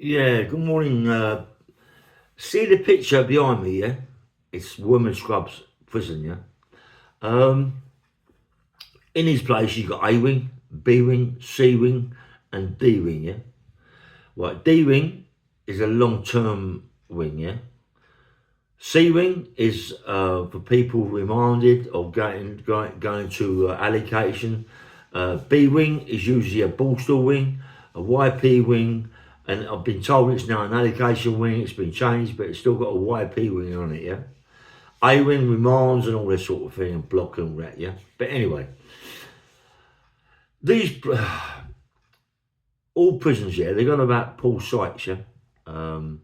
Yeah, good morning. See the picture behind me, yeah? It's Women's Scrubs prison, yeah? Um, in his place, you've got A Wing, B Wing, C Wing, and D Wing, yeah? Right, D Wing is a long term wing, yeah? C Wing is for people remanded or going to allocation. B Wing is usually a Borstal wing, a YP wing, and I've been told it's now an allocation wing. It's been changed, but it's still got a YP wing on it, yeah? A Wing remands and all this sort of thing, and block and all that, yeah? But anyway, these, all prisons, yeah, they're going about Paul Sykes, yeah? Um,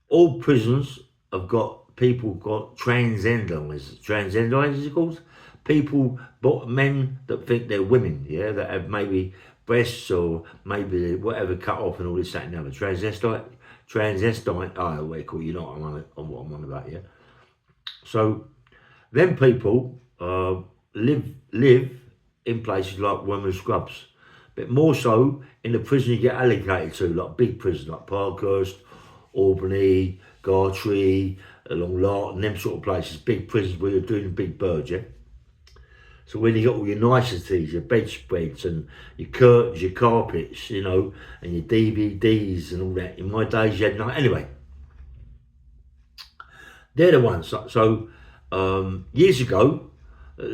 all prisons have got people got transgenders is it called? People, but men that think they're women, yeah, that have maybe breasts or maybe whatever cut off and all this, that and the other. Transvestite, oh, what you call you know what I'm on about, yeah. So them people live in places like Women's Scrubs, but more so in the prison you get allocated to, like big prisons like Parkhurst, Albany, Gartree, along Larton, them sort of places, big prisons where you're doing the big birds, yeah? So when you got all your niceties, your bedspreads and your curtains, your carpets, you know, and your DVDs and all that. In my days, you had no. Anyway, they're the ones. Years ago,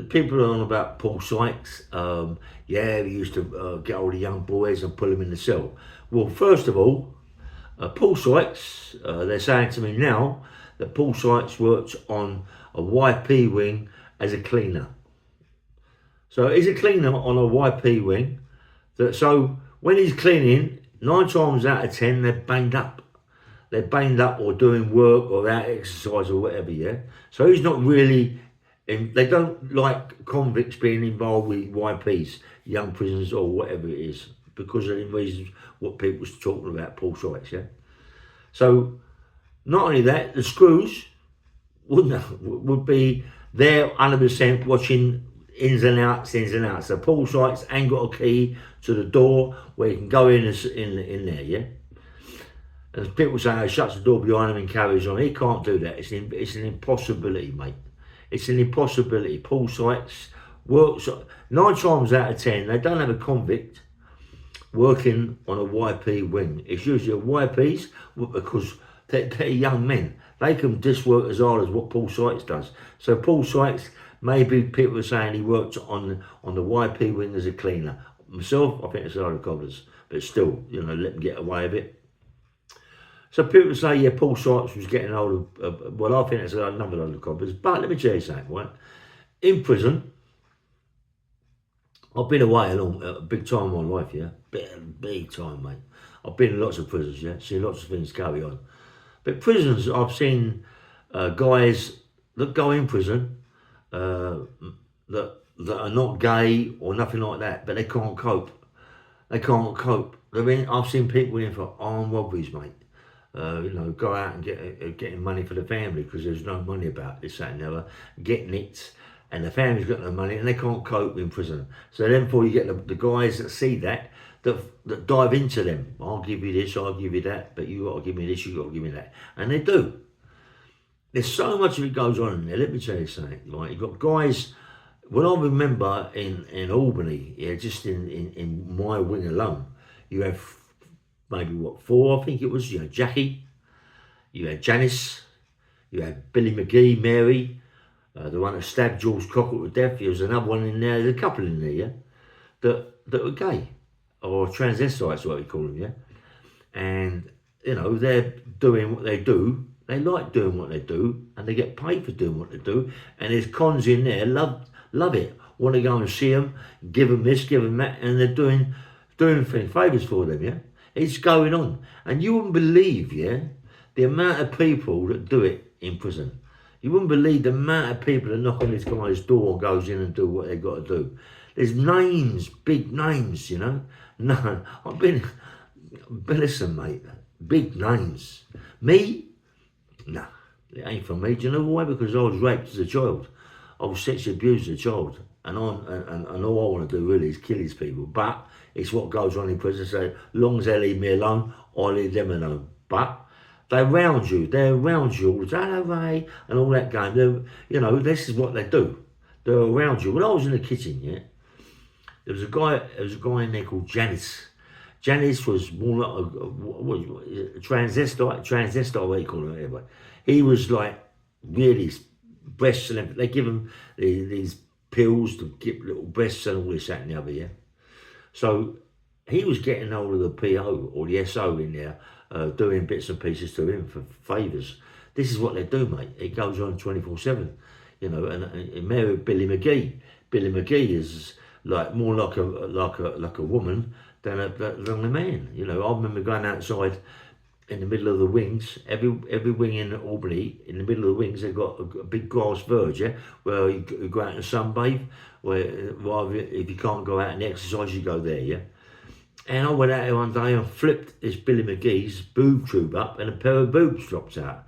people are on about Paul Sykes. Yeah, we used to get all the young boys and put them in the cell. Well, first of all, Paul Sykes, they're saying to me now that Paul Sykes worked on a YP wing as a cleaner. So he's a cleaner on a YP wing. So when he's cleaning, 9 times out of 10, they're banged up. They're banged up or doing work or out exercise or whatever, yeah? So he's not really, they don't like convicts being involved with YPs, young prisoners or whatever it is, because of the reasons what people was talking about, Paul Sykes, yeah? So not only that, the screws would be there 100% watching ins and outs. So Paul Sykes ain't got a key to the door where you can go in there, yeah? And people say, oh, he shuts the door behind him and carries on. He can't do that. It's an impossibility, mate. It's an impossibility. Paul Sykes works 9 times out of 10. They don't have a convict working on a YP wing. It's usually a YPs because they're young men. They can just work as hard as what Paul Sykes does. So Paul Sykes, maybe people are saying he worked on the YP wing as a cleaner. Myself, I think it's a load of cobblers, but still, you know, let them get away with it. So people say, yeah, Paul Sykes was getting hold of, well, I think it's another load of cobblers. But let me tell you something, right? In prison, I've been away a big time in my life, yeah? Big time, mate. I've been in lots of prisons, yeah? Seen lots of things carry on. But prisons, I've seen guys that go in prison that are not gay or nothing like that, but they can't cope. They can't cope. I mean, I've seen people in for armed robberies, mate. You know, go out and getting money for the family because there's no money about this, that and the other. Get nicked and the family's got no money and they can't cope in prison. So therefore you get the guys that see that dive into them. I'll give you this, I'll give you that, but you got to give me this, you got to give me that. And they do. There's so much of it goes on in there. Let me tell you something. Like, you've got guys, when I remember in Albany, yeah, just in my wing alone, you have maybe 4, I think it was, you know, Jackie, you had Janice, you had Billy McGee, Mary, the one that stabbed George Cockle to death. There was another one in there, there's a couple in there, yeah, that were gay, or transvestites, what we call them, yeah. And, you know, they're doing what they do, they like doing what they do, and they get paid for doing what they do, and there's cons in there, love it, want to go and see them, give them this, give them that, and they're doing favours for them, yeah. It's going on. And you wouldn't believe, yeah, the amount of people that do it in prison. You wouldn't believe the amount of people that knock on this guy's door and goes in and do what they've got to do. There's names, big names, you know. No, listen, mate, big names. Me? No, it ain't for me. Do you know why? Because I was raped as a child. I was sexually abused as a child. And all I want to do really is kill these people. But it's what goes on in prison. So long as they leave me alone, I leave them alone. But they're around you all the time, hello Ray, and all that game. You know, this is what they do. They're around you. When I was in the kitchen, yeah, there was a guy in there called Janice. Janice was more like a transvestite, what do you call it, anyway. He was like really breasts and everything. They give him these pills to get little breasts and all this, that and the other, yeah. So he was getting hold of the PO or the SO in there, doing bits and pieces to him for favours. This is what they do, mate. It goes on 24/7, you know. And Mary Billy McGee. Billy McGee is like more like a woman than a man. You know, I remember going outside in the middle of the wings. Every wing in Albany, in the middle of the wings, they've got a big grass verge, yeah, where you go out and sunbathe. Where rather if you can't go out and exercise, you go there, yeah. And I went out there one day and flipped this Billy McGee's boob tube up, and a pair of boobs dropped out.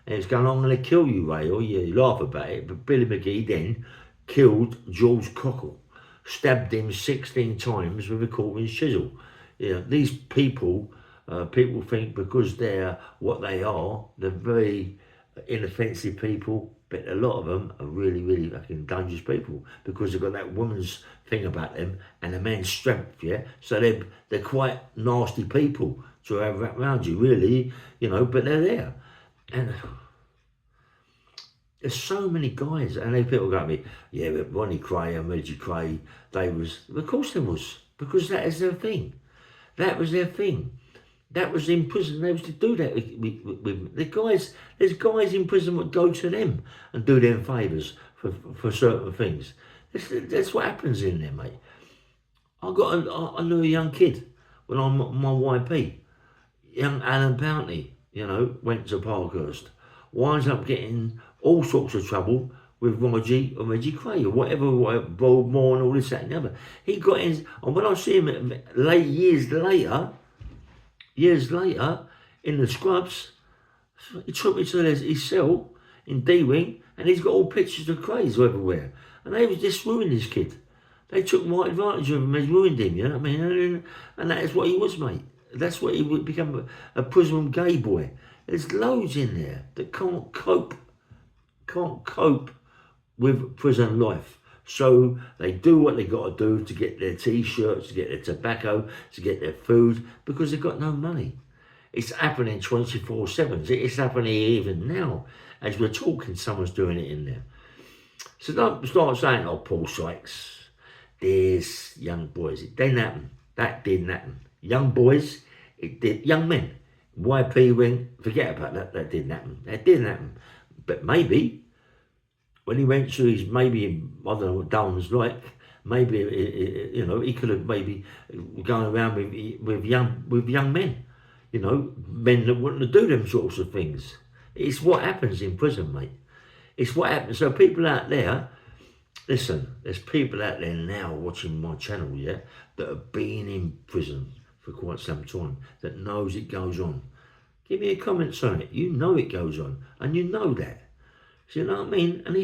And it's going, I'm going to kill you, Ray. Or you laugh about it, but Billy McGee then killed George Cockle, stabbed him 16 times with a carving chisel. You know, these people think because they're what they are, they're very inoffensive people, but a lot of them are really, really fucking dangerous people because they've got that woman's thing about them and a man's strength, yeah? So they're quite nasty people to have around you, really, you know, but they're there. And there's so many guys, and they people go to me, yeah, but Ronnie Kray and Reggie Kray, they was, of course they was, because that is their thing. That was their thing. That was in prison. They used to do that with the guys. There's guys in prison that go to them and do them favours for certain things. That's what happens in there, mate. I knew a young kid when I'm my YP, young Alan Bounty, you know, went to Parkhurst, winds up getting all sorts of trouble with Reggie Kray or whatever, Broadmoor and all this, that and the other. He got in, and when I see him years later, in the scrubs, he took me to his cell in D-Wing, and he's got all pictures of Krays everywhere. And they was just ruining this kid. They took right advantage of him, they ruined him, you know what I mean? And that is what he was, mate. That's what he would become, a prison gay boy. There's loads in there that can't cope with prison life. So they do what they got to do to get their t-shirts, to get their tobacco, to get their food, because they've got no money. It's happening 24/7. It's happening even now. As we're talking, someone's doing it in there. So don't start saying, oh, Paul Sykes, there's young boys. It didn't happen. That didn't happen. Young boys, it did. Young men, YP wing, forget about that. That didn't happen. That didn't happen. But maybe when he went to his, maybe, I don't know what Darwin's like, maybe, you know, he could have maybe gone around with young men, you know, men that wouldn't do them sorts of things. It's what happens in prison, mate. It's what happens. So people out there, listen, there's people out there now watching my channel, yeah, that have been in prison for quite some time, that knows it goes on. Give me a comment on it. You know it goes on, and you know that. Do you know what I mean? And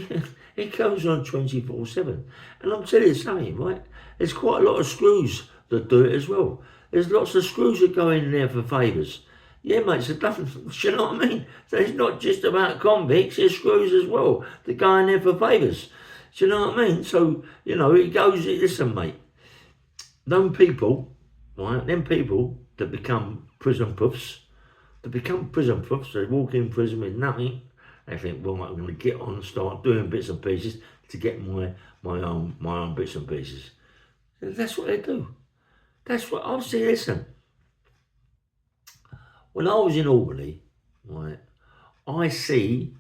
it goes on 24/7. And I'm telling you something, right? There's quite a lot of screws that do it as well. There's lots of screws that go in there for favours. Yeah, mate, so do you know what I mean? So it's not just about convicts, there's screws as well that go in there for favours. Do you know what I mean? So, you know, it goes, listen, mate, them people, right, them people that become prison puffs, they walk in prison with nothing. They think, well, I'm going to get on and start doing bits and pieces to get my own bits and pieces. That's what they do. That's what I've seen. Listen, when I was in Albany, right, I see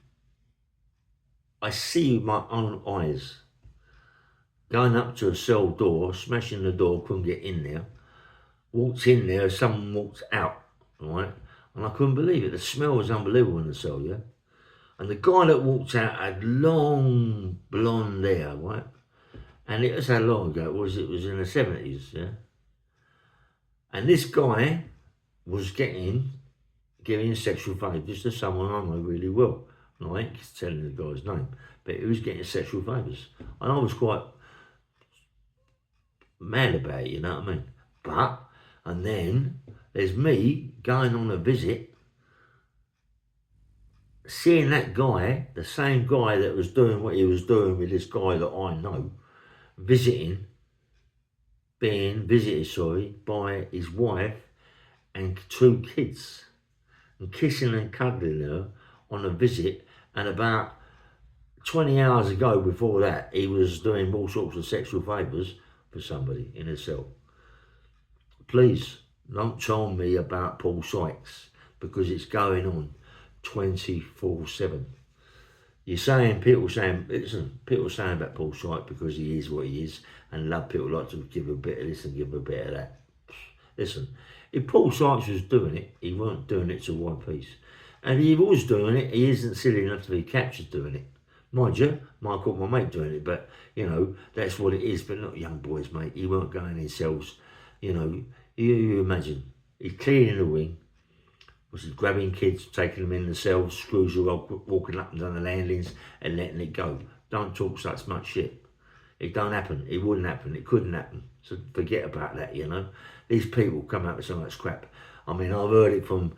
with my own eyes going up to a cell door, smashing the door, couldn't get in there. Walked in there, someone walked out, right, and I couldn't believe it. The smell was unbelievable in the cell, yeah. And the guy that walked out had long blonde hair, right? And it was how long ago it was? It was in the 70s, yeah? And this guy was giving sexual favours to someone I know really well. And I ain't telling the guy's name, but he was getting sexual favours. And I was quite mad about it, you know what I mean? And then There's me going on a visit, seeing that guy, the same guy that was doing what he was doing with this guy that I know, being visited, by his wife and 2 kids, and kissing and cuddling her on a visit. And about 20 hours ago, before that, he was doing all sorts of sexual favours for somebody in a cell. Please, don't tell me about Paul Sykes, because it's going on 24/7. People saying about Paul Sykes because he is what he is, and love people like to give a bit of this and give a bit of that. Listen, if Paul Sykes was doing it, he weren't doing it to one piece. And if he was doing it, he isn't silly enough to be captured doing it. Mind you, might caught my mate doing it, but, you know, that's what it is. But not young boys, mate. He weren't going in cells. You know, you imagine, he's cleaning the wing, was he grabbing kids, taking them in the cells, screws are walking up and down the landings and letting it go. Don't talk such much shit. It don't happen. It wouldn't happen. It couldn't happen. So forget about that, you know. These people come out with so much crap. I mean, I've heard it from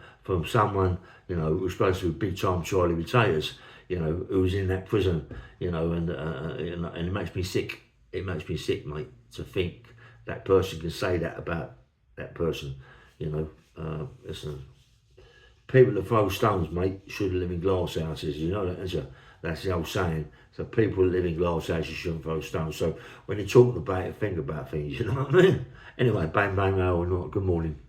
someone, you know, who was supposed to be big time Charlie Potatoes, you know, who was in that prison, you know, and it makes me sick. It makes me sick, mate, to think that person can say that about that person, you know. Listen, people that throw stones, mate, should live in glass houses. You know that, don't you? That's the old saying. So people that live in glass houses shouldn't throw stones. So when you're talking about it, think about things, you know what I mean? Anyway, bang, bang, oh, good morning.